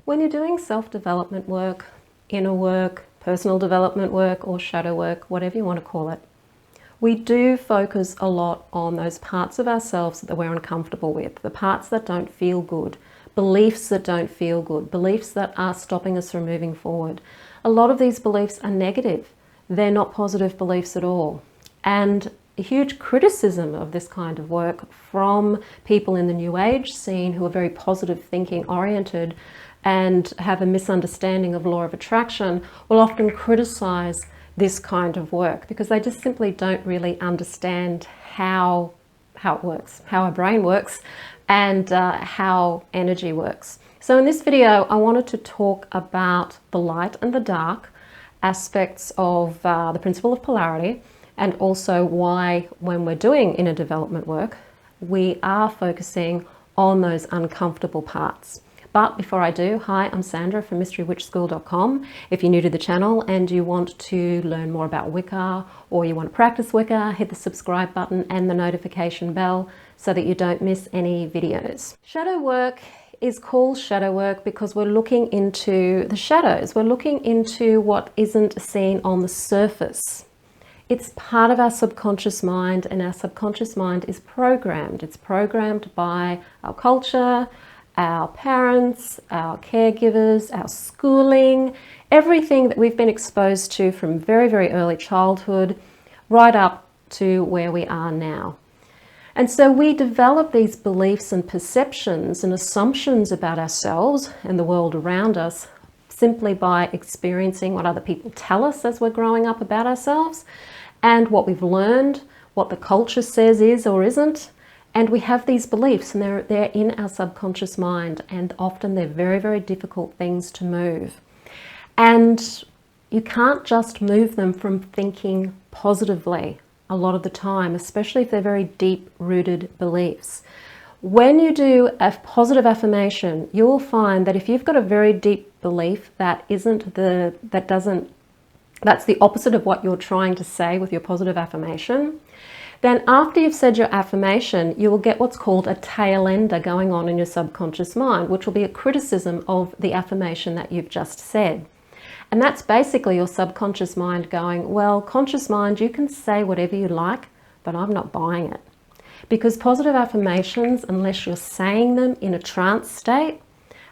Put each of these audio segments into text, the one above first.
When you're doing self-development work, inner work, personal development work, or shadow work, whatever you want to call it, we do focus a lot on those parts of ourselves that we're uncomfortable with, the parts that don't feel good, beliefs that don't feel good, beliefs that are stopping us from moving forward. A lot of these beliefs are negative. They're not positive beliefs at all. And a huge criticism of this kind of work from people in the New Age scene who are very positive thinking oriented and have a misunderstanding of law of attraction will often criticize this kind of work because they just simply don't really understand how it works, how our brain works, and how energy works. So in this video, I wanted to talk about the light and the dark aspects of the principle of polarity, and also why, when we're doing inner development work, we are focusing on those uncomfortable parts. But before I do, hi, I'm Sandra from mysterywitchschool.com. If you're new to the channel and you want to learn more about Wicca, or you want to practice Wicca, hit the subscribe button and the notification bell so that you don't miss any videos. Shadow work is called shadow work because we're looking into the shadows. We're looking into what isn't seen on the surface. It's part of our subconscious mind, and our subconscious mind is programmed. It's programmed by our culture, our parents, our caregivers, our schooling, everything that we've been exposed to from very, very early childhood, right up to where we are now. And so we develop these beliefs and perceptions and assumptions about ourselves and the world around us simply by experiencing what other people tell us as we're growing up about ourselves, and what we've learned, what the culture says is or isn't. And we have these beliefs, and they're in our subconscious mind, and often they're very, very difficult things to move. And you can't just move them from thinking positively a lot of the time, especially if they're very deep-rooted beliefs. When you do a positive affirmation, you will find that if you've got a very deep belief that's the opposite of what you're trying to say with your positive affirmation, then after you've said your affirmation, you will get what's called a tail ender going on in your subconscious mind, which will be a criticism of the affirmation that you've just said. And that's basically your subconscious mind going, well, conscious mind, you can say whatever you like, but I'm not buying it. Because positive affirmations, unless you're saying them in a trance state,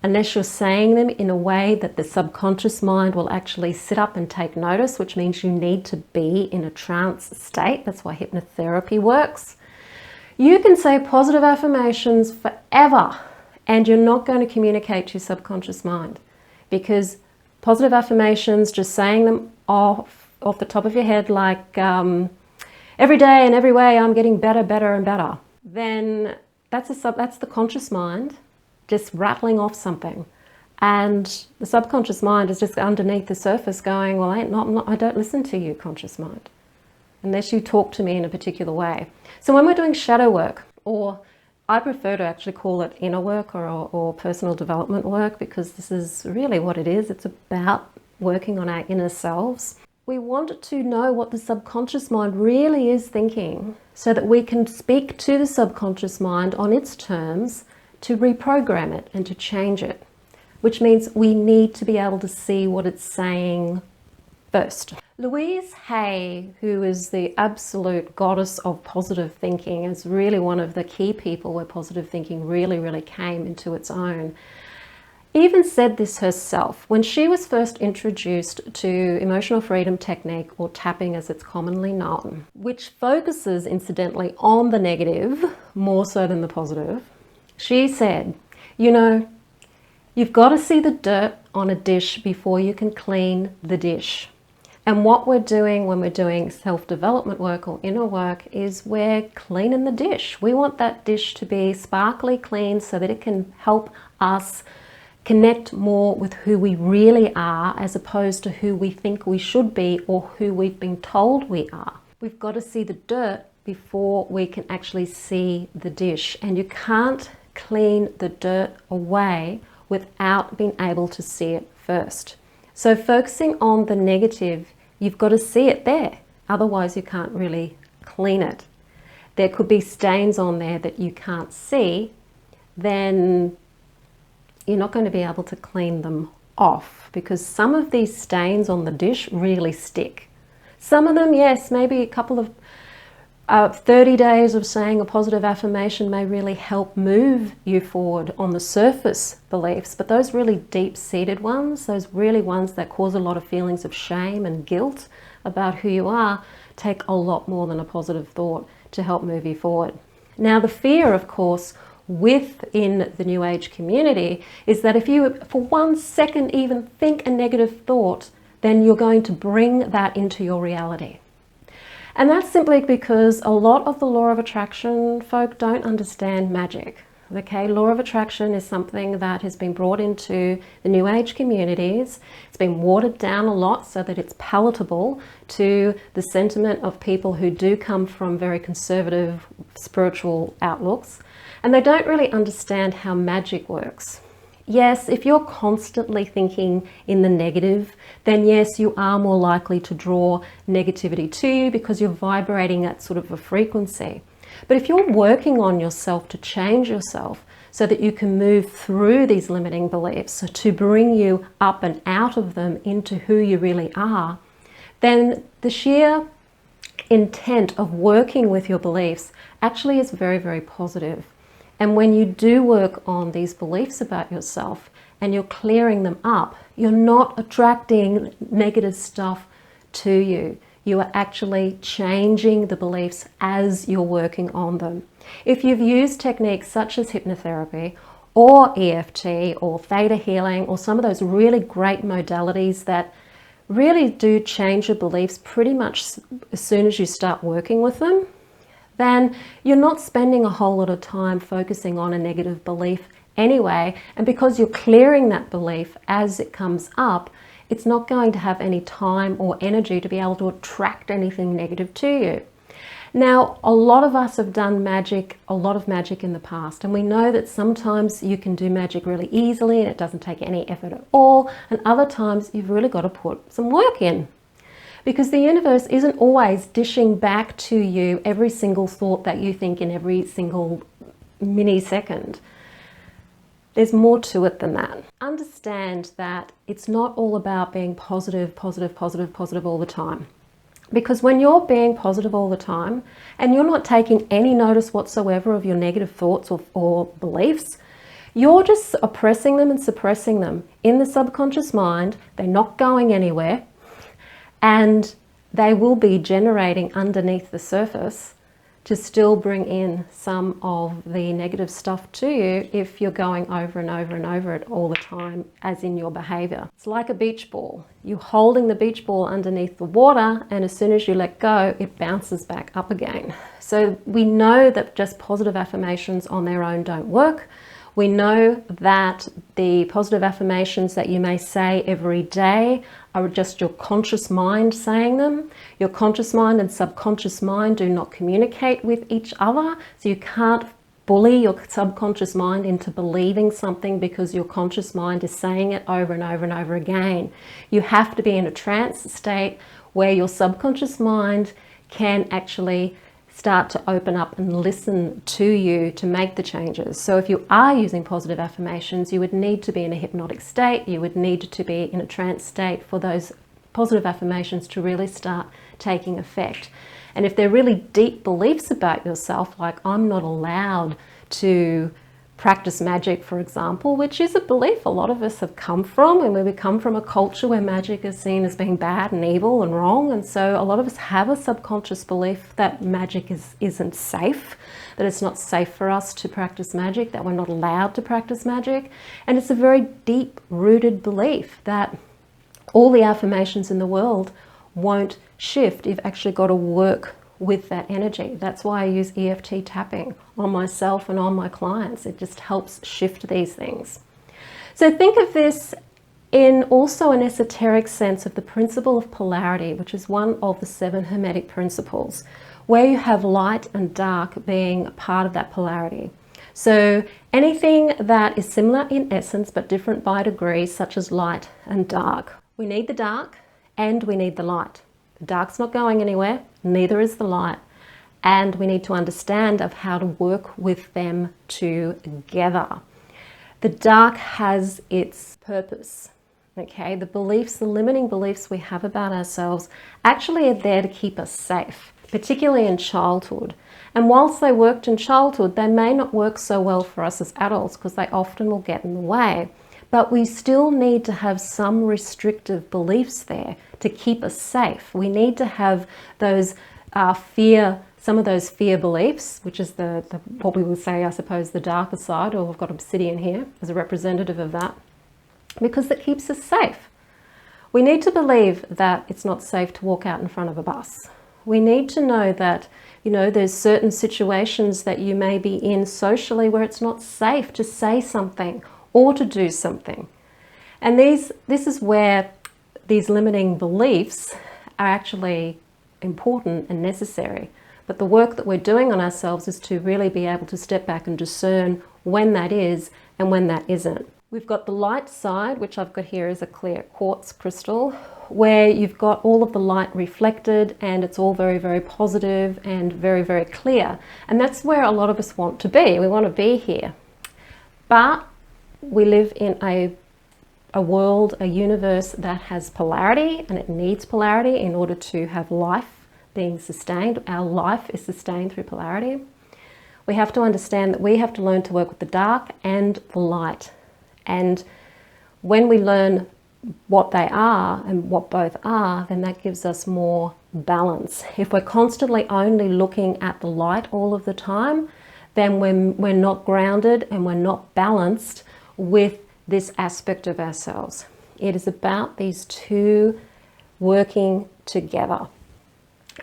unless you're saying them in a way that the subconscious mind will actually sit up and take notice, which means you need to be in a trance state. That's why hypnotherapy works. You can say positive affirmations forever, and you're not going to communicate to your subconscious mind, because positive affirmations, just saying them off the top of your head, like every day and every way I'm getting better, better and better, then that's the conscious mind just rattling off something, and the subconscious mind is just underneath the surface going, well, I don't listen to you, conscious mind, unless you talk to me in a particular way. So when we're doing shadow work, or I prefer to actually call it inner work or personal development work, because this is really what it is. It's about working on our inner selves. We want to know what the subconscious mind really is thinking so that we can speak to the subconscious mind on its terms to reprogram it and to change it, which means we need to be able to see what it's saying first. Louise Hay, who is the absolute goddess of positive thinking, is really one of the key people where positive thinking really, really came into its own, even said this herself when she was first introduced to emotional freedom technique, or tapping as it's commonly known, which focuses incidentally on the negative more so than the positive. She said, you know, you've got to see the dirt on a dish before you can clean the dish. And what we're doing when we're doing self-development work or inner work is we're cleaning the dish. We want that dish to be sparkly clean so that it can help us connect more with who we really are, as opposed to who we think we should be or who we've been told we are. We've got to see the dirt before we can actually see the dish. And you can't clean the dirt away without being able to see it first. So focusing on the negative, you've got to see it there. Otherwise you can't really clean it. There could be stains on there that you can't see. Then you're not going to be able to clean them off, because some of these stains on the dish really stick. Some of them, yes, maybe a couple of 30 days of saying a positive affirmation may really help move you forward on the surface beliefs, but those really deep-seated ones, those really ones that cause a lot of feelings of shame and guilt about who you are, take a lot more than a positive thought to help move you forward. Now, the fear, of course, within the New Age community is that if you, for 1 second, even think a negative thought, then you're going to bring that into your reality. And that's simply because a lot of the law of attraction folk don't understand magic. Okay, law of attraction is something that has been brought into the New Age communities. It's been watered down a lot so that it's palatable to the sentiment of people who do come from very conservative spiritual outlooks. And they don't really understand how magic works. Yes, if you're constantly thinking in the negative, then yes, you are more likely to draw negativity to you because you're vibrating at sort of a frequency. But if you're working on yourself to change yourself so that you can move through these limiting beliefs, so to bring you up and out of them into who you really are, then the sheer intent of working with your beliefs actually is very, very positive. And when you do work on these beliefs about yourself and you're clearing them up, you're not attracting negative stuff to you. You are actually changing the beliefs as you're working on them. If you've used techniques such as hypnotherapy or EFT or theta healing or some of those really great modalities that really do change your beliefs pretty much as soon as you start working with them, then you're not spending a whole lot of time focusing on a negative belief anyway. And because you're clearing that belief as it comes up, it's not going to have any time or energy to be able to attract anything negative to you. Now, a lot of us have done magic, a lot of magic in the past, and we know that sometimes you can do magic really easily and it doesn't take any effort at all, and other times you've really got to put some work in. Because the universe isn't always dishing back to you every single thought that you think in every single millisecond. There's more to it than that. Understand that it's not all about being positive, positive, positive, positive all the time. Because when you're being positive all the time and you're not taking any notice whatsoever of your negative thoughts or beliefs, you're just oppressing them and suppressing them in the subconscious mind. They're not going anywhere. And they will be generating underneath the surface to still bring in some of the negative stuff to you if you're going over and over and over it all the time, as in your behavior. It's like a beach ball. You're holding the beach ball underneath the water, and as soon as you let go, it bounces back up again. So we know that just positive affirmations on their own don't work. We know that the positive affirmations that you may say every day are just your conscious mind saying them. Your conscious mind and subconscious mind do not communicate with each other, so you can't bully your subconscious mind into believing something because your conscious mind is saying it over and over and over again. You have to be in a trance state where your subconscious mind can actually start to open up and listen to you to make the changes. So if you are using positive affirmations, you would need to be in a hypnotic state, you would need to be in a trance state for those positive affirmations to really start taking effect. And if they're really deep beliefs about yourself, like I'm not allowed to practice magic, for example, which is a belief a lot of us have come from, and where we come from a culture where magic is seen as being bad and evil and wrong, and so a lot of us have a subconscious belief that magic isn't safe, that it's not safe for us to practice magic, that we're not allowed to practice magic. And it's a very deep-rooted belief that all the affirmations in the world won't shift. You've actually got to work with that energy. That's why I use EFT tapping on myself and on my clients. It just helps shift these things. So think of this in also an esoteric sense of the principle of polarity, which is one of the 7 Hermetic principles, where you have light and dark being part of that polarity. So anything that is similar in essence but different by degrees, such as light and dark. We need the dark and we need the light. The dark's not going anywhere, neither is the light, and we need to understand of how to work with them together. The dark has its purpose. Okay, the beliefs, the limiting beliefs we have about ourselves actually are there to keep us safe, particularly in childhood. And whilst they worked in childhood, they may not work so well for us as adults because they often will get in the way. But we still need to have some restrictive beliefs there to keep us safe. We need to have those some of those fear beliefs, which is what we would say, I suppose, the darker side, or we've got obsidian here as a representative of that, because it keeps us safe. We need to believe that it's not safe to walk out in front of a bus. We need to know that, there's certain situations that you may be in socially where it's not safe to say something or to do something. And this is where these limiting beliefs are actually important and necessary. But the work that we're doing on ourselves is to really be able to step back and discern when that is and when that isn't. We've got the light side, which I've got here as a clear quartz crystal, where you've got all of the light reflected and it's all very, very positive and very, very clear. And that's where a lot of us want to be. We want to be here. But we live in a world, a universe that has polarity, and it needs polarity in order to have life being sustained. Our life is sustained through polarity. We have to understand that we have to learn to work with the dark and the light. And when we learn what they are and what both are, then that gives us more balance. If we're constantly only looking at the light all of the time, then we're not grounded and we're not balanced with this aspect of ourselves. It is about these two working together.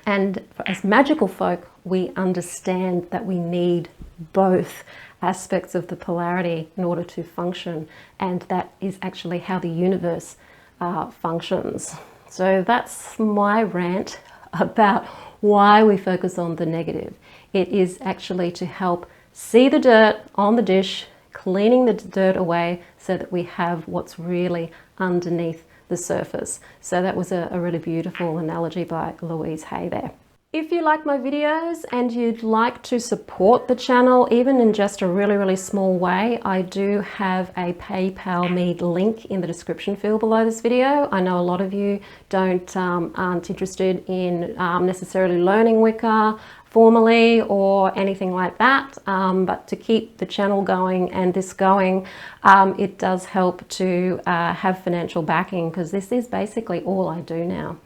And as magical folk, we understand that we need both aspects of the polarity in order to function, and that is actually how the universe functions. So that's my rant about why we focus on the negative. It is actually to help see the dirt on the dish, cleaning the dirt away so that we have what's really underneath the surface. So that was a really beautiful analogy by Louise Hay there. If you like my videos and you'd like to support the channel, even in just a really, really small way, I do have a PayPal me link in the description field below this video. I know a lot of you aren't interested in necessarily learning Wicca formally or anything like that, but to keep the channel going and this going, it does help to have financial backing, because this is basically all I do now.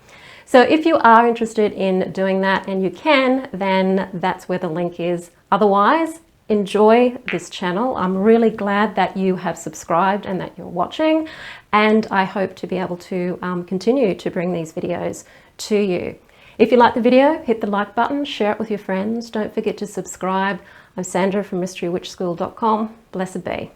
So if you are interested in doing that, and you can, then that's where the link is. Otherwise, enjoy this channel. I'm really glad that you have subscribed and that you're watching, and I hope to be able to continue to bring these videos to you. If you like the video, hit the like button, share it with your friends. Don't forget to subscribe. I'm Sandra from mysterywitchschool.com. Blessed be.